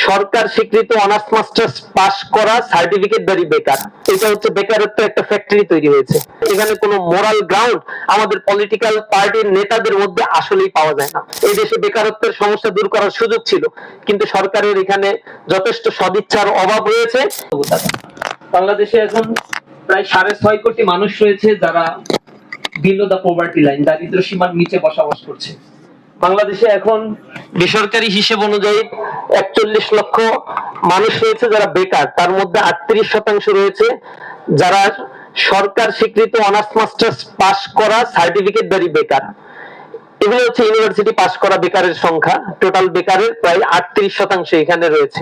সরকার স্বীকৃত honours masters pass করা সার্টিফিকেটধারী বেকার। এটা হচ্ছে বেকারত্বের একটা ফ্যাক্টরি তৈরি হয়েছে। এখানে কোনো মোরাল গ্রাউন্ড আমাদের পলিটিক্যাল পার্টির নেতাদের মধ্যে আসলেই পাওয়া যায় না। এই দেশে বেকারত্বের সমস্যা দূর করার সুযোগ ছিল, কিন্তু সরকারের এখানে যথেষ্ট সদিচ্ছার অভাব রয়েছে। বাংলাদেশে এখন প্রায় 6.5 কোটি মানুষ রয়েছে যারা বিলো দ্য পভার্টি লাইন, দারিদ্র সীমার নিচে বসবাস করছে। বাংলাদেশে এখন বেসরকারি হিসেব অনুযায়ী 41 লক্ষ মানুষ রয়েছে যারা বেকার। তার মধ্যে 38% রয়েছে যারা সরকার স্বীকৃত অনার্স মাস্টার্স পাস করা সার্টিফিকেটধারী বেকার। এগুলো হচ্ছে ইউনিভার্সিটি পাস করা বেকারের সংখ্যা। টোটাল বেকারের প্রায় 38% এখানে রয়েছে।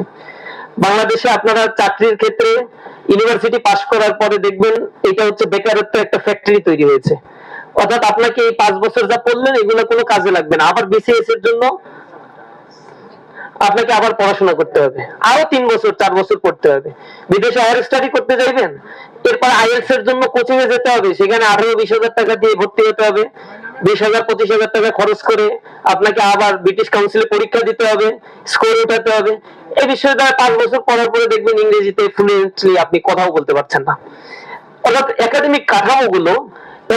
বাংলাদেশে আপনারা চাকরির ক্ষেত্রে ইউনিভার্সিটি পাস করার পরে দেখবেন এটা হচ্ছে বেকারত্বের একটা ফ্যাক্টরি তৈরি হয়েছে। অর্থাৎ আপনাকে এই 5 বছর যা পড়লেন এগুলো কোনো কাজে লাগবে না। আবার বিসিএস এর জন্য আপনাকে আবার পড়াশোনা করতে হবে, আরো 3 বছর 4 বছর পড়তে হবে। বিদেশে হায়ার স্টাডি করতে যাইবেন, এরপর আইএলটিএস এর জন্য কোচিং এ যেতে হবে, সেখানে 18-20 হাজার টাকা দিয়ে ভর্তি হতে হবে। 20,000-25 হাজার টাকা খরচ করে আপনাকে আবার ব্রিটিশ কাউন্সিলে পরীক্ষা দিতে হবে, স্কোর উঠাতে হবে। এই বিষয়টা 5 বছর পড়ার পরে দেখবেন ইংরেজিতে ফ্লুয়েন্টলি আপনি কথাও বলতে পারছেন না। অর্থাৎ একাডেমিক কাঠামোগুলো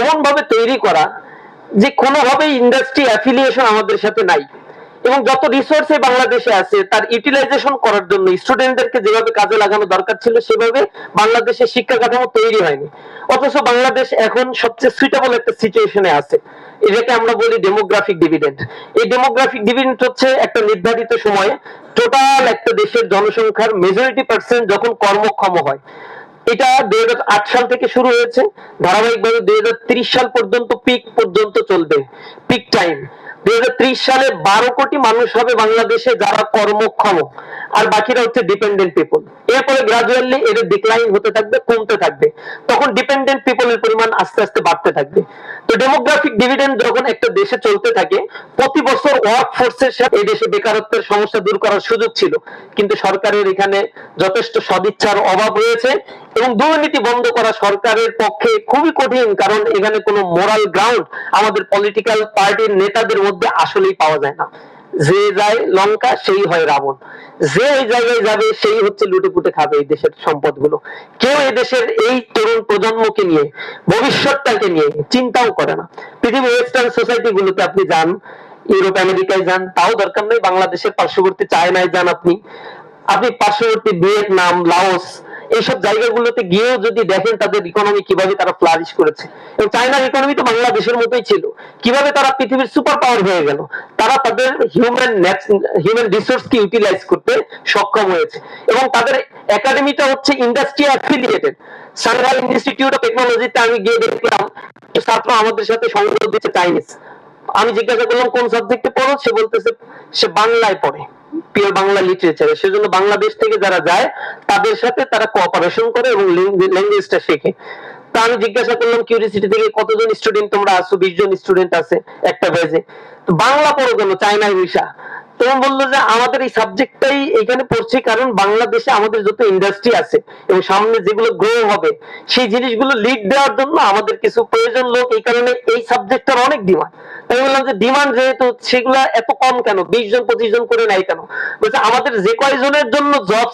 এমন ভাবে তৈরি করা যে কোনোভাবেই ইন্ডাস্ট্রি অ্যাফিলিয়েশন আমাদের সাথে নাই, এবং যত রিসোর্স বাংলাদেশে আছে তার ইউটিলাইজেশন করার জন্য স্টুডেন্টদেরকে যেভাবে কাজে লাগানো দরকার ছিল সেভাবে বাংলাদেশের শিক্ষা কাঠামো তৈরি হয়নি। অথচ বাংলাদেশ এখন সবচেয়ে সুইটেবল একটা সিচুয়েশনে আছে। এটাকে আমরা বলি ডেমোগ্রাফিক ডিভিডেন্ড। এই ডেমোগ্রাফিক ডিভিডেন্ড হচ্ছে একটা নির্ধারিত সময়ে টোটাল একটা দেশের জনসংখ্যার মেজরিটি পার্সেন্ট যখন কর্মক্ষম হয়। এটা 2008 সাল থেকে শুরু হয়েছে, ধারাবাহিকভাবে 2030 সাল পর্যন্ত পিক পর্যন্ত চলবে, পিক টাইম। 2030 সালে 12 কোটি মানুষ হবে বাংলাদেশে যারা কর্মক্ষম, আর বাকিরা হচ্ছে ডিপেন্ডেন্ট পিপল। এরপরে গ্রাজুয়ালি এর ডিক্লাইন হতে থাকবে, কমতে থাকবে, তখন ডিপেন্ডেন্ট পিপলের পরিমাণ আস্তে আস্তে বাড়তে থাকবে। তো ডেমোগ্রাফিক ডিভিডেন্ড যখন একটা দেশে চলতে থাকে, প্রতি বছর ওয়ার্ক ফোর্সের সাথে এই দেশে বেকারত্বের সমস্যা দূর করার সুযোগ ছিল, কিন্তু সরকারের এখানে যথেষ্ট সদিচ্ছার অভাব রয়েছে, এবং দুর্নীতি বন্ধ করা সরকারের পক্ষে খুবই কঠিন, কারণ এখানে কোনো মোরাল গ্রাউন্ড আমাদের পলিটিক্যাল পার্টির নেতাদের মধ্যে আসলেই পাওয়া যায় না। যে যায় লঙ্কা সেই হয় রাবণ, যে ওই জায়গায় যাবে সেই হচ্ছে লুটেপুটে খাবে এই দেশের সম্পদগুলো। কেউ এই দেশের এই তরুণ প্রজন্মকে নিয়ে, ভবিষ্যৎটাকে নিয়ে চিন্তাও করে না। পৃথিবীর ওয়েস্টার্ন সোসাইটি গুলোতে আপনি যান, ইউরোপ আমেরিকায় যান, তাও দরকার নেই, বাংলাদেশের পার্শ্ববর্তী চায়নায় যান, আপনি পার্শ্ববর্তী ভিয়েতনাম, লাওস, এইসব জায়গাগুলোতে গিয়েও যদি দেখেন তাদের ইকোনমি কিভাবে তারা ফ্লারিশ করেছে, এবং চায়নার ইকোনমি তো বাংলাদেশের মতোই ছিল, কিভাবে তারা পৃথিবীর সুপার পাওয়ার হয়ে গেল, তারা তাদের হিউম্যান রিসোর্সকে ইউটিলাইজ করতে সক্ষম হয়েছে, এবং তাদের একাডেমিটা হচ্ছে industry affiliated. Shanghai institute of টেকনোলজিতে আমি গিয়ে দেখলাম ছাত্র আমাদের সাথে সংযোগ দিচ্ছে চাইনিজ। আমি জিজ্ঞাসা করলাম কোন সাবজেক্টে পড়ো, সে বলতেছে সে বাংলায় পড়ে, পিওর বাংলা লিটারেচারে। সেজন্য বাংলাদেশ থেকে যারা যায় তাদের সাথে তারা কোঅপারেশন করে এবং ল্যাঙ্গুয়েজটা শেখে। তা আমি জিজ্ঞাসা করলাম কিউরিসিটি থেকে কতজন স্টুডেন্ট তোমরা আছো, 20 জন স্টুডেন্ট আছে একটা ব্যাচে, তো বাংলা পড়ো কেন, চায়নায় ভিসা? তখন বললো যে আমাদের এই সাবজেক্টটাই এখানে পড়ছি কারণ বাংলাদেশে আমাদের যত ইন্ডাস্ট্রি আছে এবং সামনে যেগুলো গ্রো হবে সেই জিনিসগুলো লিড দেওয়ার জন্য আমাদের কিছু প্রয়োজন লোক, এই কারণে এই সাবজেক্টটার অনেক ডিমান্ড। আমি বললাম যে ডিমান্ড যেহেতু সেগুলা এত কম কেন, 20 জন 25 জন করে নাই কেন? বলছে আমাদের যে কয়জনের জন্য জব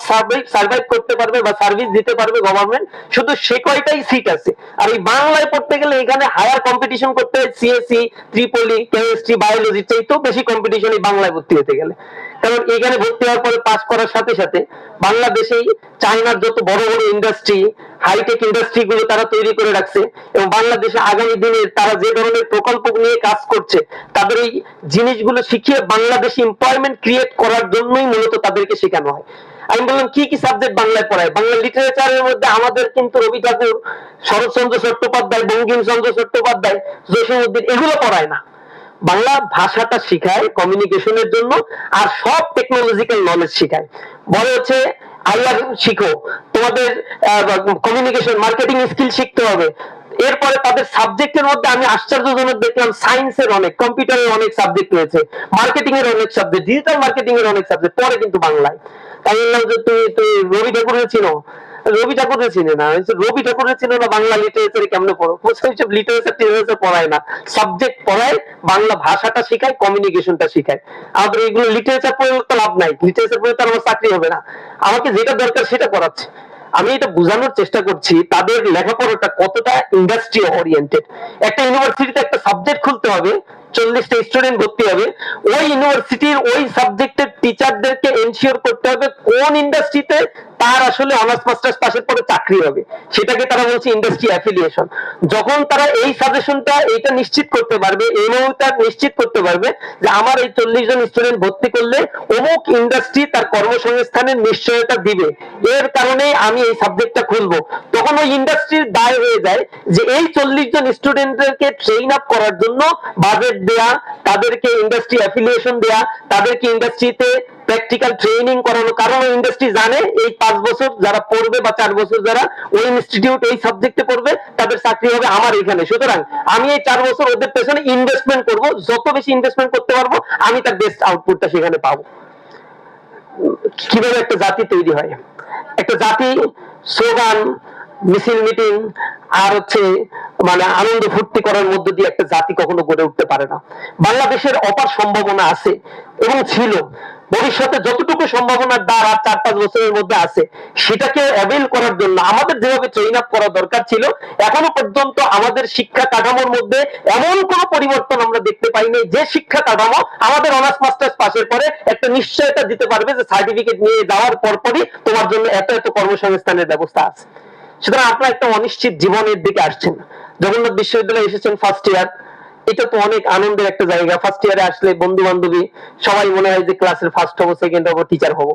সার্ভাইভ করতে পারবে বা সার্ভিস দিতে পারবে গভর্নমেন্ট, শুধু সে কয়টাই সিট আছে। আর এই বাংলায় পড়তে গেলে এখানে হায়ার কম্পিটিশন করতে হয়, সিএসসি, ট্রিপলি, কেমিস্ট্রি, বায়োলজি চাইতেও বেশি কম্পিটিশন এই বাংলায় ভর্তি হতে গেলে। কারণ এখানে ভর্তি হওয়ার পরে পাস করার সাথে সাথে বাংলাদেশেই চায়নার যত বড় বড় ইন্ডাস্ট্রি, হাইটেক ইন্ডাস্ট্রি গুলো তারা তৈরি করে রাখছে, এবং বাংলাদেশে আগামী দিনে তারা যে ধরনের প্রকল্প নিয়ে কাজ করছে তাদের এই জিনিসগুলো শিখিয়ে বাংলাদেশে এমপ্লয়মেন্ট ক্রিয়েট করার জন্যই মূলত তাদেরকে শেখানো হয়। আমি বললাম কি কি সাবজেক্ট বাংলায় পড়ায়? বাংলা লিটারেচারের মধ্যে আমাদের কিন্তু রবি ঠাকুর, শরৎচন্দ্র চট্টোপাধ্যায়, বঙ্কিমচন্দ্র চট্টোপাধ্যায়, জসীমউদ্দিন এগুলো পড়ায় না। বাংলা ভাষাটা শিখায় কমিউনিকেশনের জন্য, আর সব টেকনোলজিক্যাল নলেজ শিখায়। বলে হচ্ছে আইআর শিখো, তোমাদের কমিউনিকেশন মার্কেটিং স্কিল শিখতে হবে। এরপরে তাদের সাবজেক্টের মধ্যে আমি আশ্চর্যজনক দেখলাম সায়েন্সের অনেক, কম্পিউটারের অনেক সাবজেক্ট রয়েছে, মার্কেটিং এর অনেক সাবজেক্ট, ডিজিটাল মার্কেটিং এর অনেক সাবজেক্ট পড়ে কিন্তু বাংলায়। তাই বললাম যে তুই রবি ঠাকুরের চিনো, রবি ঠাকুরের চিনে না, রবি ঠাকুরের চিনে না, বাংলা লিটারেচারে কেমনে পড়ো? ওইসব লিটারেচার টিটারেচার পড়ায় না, সাবজেক্ট পড়ায়, বাংলা ভাষাটা শিখায়, কমিউনিকেশনটা শিখায়। আমাদের এগুলো লিটারেচার পড়লে তো লাভ নাই, লিটারেচার পড়লে তো আমার চাকরি হবে না। আমাকে যেটা দরকার সেটা করাচ্ছে। আমি এটা বোঝানোর চেষ্টা করছি তাদের লেখাপড়াটা কতটা ইন্ডাস্ট্রি ওরিয়েন্টেড। একটা ইউনিভার্সিটিতে একটা সাবজেক্ট খুলতে হবে, 40টা স্টুডেন্ট ভর্তি হবে, ওই ইউনিভার্সিটির ওই সাবজেক্টের টিচারদেরকে এনশিওর করতে হবে কোন ইন্ডাস্ট্রিতে তার আসলে অনার্স মাস্টার্স পাশের পরে চাকরি হবে, সেটাকে তারা বলছে ইন্ডাস্ট্রি অ্যাফিলিয়েশন। যখন তারা এই সাজেশনটা এটা নিশ্চিত করতে পারবে, এমওইউটা নিশ্চিত করতে পারবে যে আমার এই 40 জন স্টুডেন্ট ভর্তি করলে অমুক ইন্ডাস্ট্রি তার কর্মসংস্থানের নিশ্চয়তা দিবে, এর কারণে আমি এই সাবজেক্টটা খুলবো, তখন ওই ইন্ডাস্ট্রির দায় হয়ে যায় যে এই 40 জন স্টুডেন্টদেরকে ট্রেন আপ করার জন্য বাজেট দেয়া, তাদেরকে ইন্ডাস্ট্রি অ্যাফিলিয়েশন দেয়া, তাদেরকে ইন্ডাস্ট্রিতে প্র্যাকটিক্যাল ট্রেনিং করানো। কারণ ওই ইন্ডাস্ট্রি জানে এই 5 বছর যারা পড়বে বা 4 বছর যারা ওই ইনস্টিটিউট এই সাবজেক্টে পড়বে তাদের চাকরি হবে আমার এখানে। সুতরাং আমি এই 4 বছর ওদের পেছনে ইনভেস্টমেন্ট করব, যত বেশি ইনভেস্টমেন্ট করতে পারবো আমি তার বেস্ট আউটপুটটা সেখানে পাবো। কিভাবে একটা জাতি তৈরি হয়? একটা জাতি স্লোগান, মিছিল, মিটিং আর মানে আনন্দ ফুর্তি করার মধ্য দিয়ে একটা জাতি কখনো গড়ে উঠতে পারে না। বাংলাদেশের অপার সম্ভাবনা আছে এবং ছিল, ভবিষ্যতে যতটুকু সম্ভাবনার দ্বার আর 4-5 বছরের মধ্যে আছে সেটাকে অ্যাভেল করার জন্য আমাদের যেভাবে ট্রেন আপ করা দরকার ছিল, এখনো পর্যন্ত আমাদের শিক্ষা কাঠামোর মধ্যে এমন কোন পরিবর্তন আমরা দেখতে পাইনি যে শিক্ষা কাঠামো আমাদের অনার্স মাস্টার্স পাশের পরে একটা নিশ্চয়তা দিতে পারবে যে সার্টিফিকেট নিয়ে যাওয়ার পরপরই তোমার জন্য এত এত কর্মসংস্থানের ব্যবস্থা আছে। সুতরাং আপনারা একটা অনিশ্চিত জীবনের দিকে আসছেন। জগন্নাথ বিশ্ববিদ্যালয়ে এসেছেন ফার্স্ট ইয়ার, এটা তো অনেক আনন্দের একটা জায়গা। ফার্স্ট ইয়ারে আসলে বন্ধু বান্ধবী সবাই মনে হয় যে ক্লাসের ফার্স্ট হবো, সেকেন্ড হবো, টিচার হবো।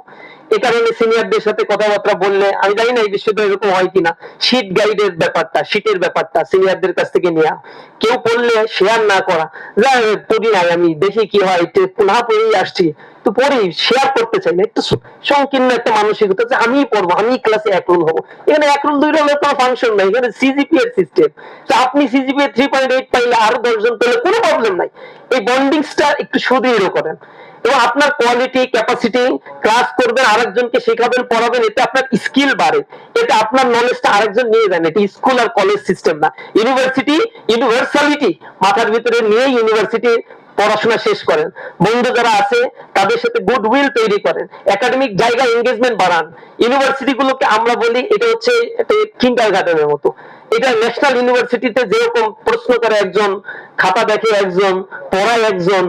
এই কারণে সিনিয়রদের সাথে কথাবার্তা বললে, আমি জানি না এই বিশ্ববিদ্যালয়ে এরকম হয় কিনা, শীট গাইডের ব্যাপারটা, শীটের ব্যাপারটা সিনিয়রদের কাছ থেকে নেওয়া, কেউ পড়লে শেয়ার না করা, যা পড়ি নাই আমি দেখি কি হয়, না পড়েই আসছি, তো পড়ি, শেয়ার করতে চাই না, একটু সংকীর্ণ একটা মানসিকতা যে আমি পড়বো, আমি ক্লাসে এক রোল হবো। এখানে এক রোল 2 রোলের কোনো ফাংশন নাই, এখানে সিজিপি এর সিস্টেম। তো আপনি সিজিপি 3.8 পাইলে আরো 10 জন পেলে কোনো প্রবলেম নাই। এই বন্ডিংসটা একটু সুদৃঢ় করেন এবং আপনার কোয়ালিটি, ক্যাপাসিটি, ক্লাস করবেন, আরেকজনকে শেখাবেন, পড়াবেন, এতে আপনার স্কিল বাড়ে, এটা আপনার নলেজটা আরেকজন নিয়ে যান। এটা স্কুল আর কলেজ সিস্টেম না, ইউনিভার্সিটি ইউনিভার্সালিটি মাথার ভিতরে নিয়ে ইউনিভার্সিটি পড়াশোনা শেষ করেন। বন্ধু যারা আছে তাদের সাথে গুডউইল তৈরি করেন, একাডেমিক জায়গায় এনগেজমেন্ট বাড়ান। ইউনিভার্সিটি গুলোকে আমরা বলি এটা হচ্ছে কিন্ডার গার্ডেনের মতো। এটা ন্যাশনাল ইউনিভার্সিটিতে যেরকম প্রশ্ন করে একজন, খাতা দেখে একজন, পড়ায় একজন,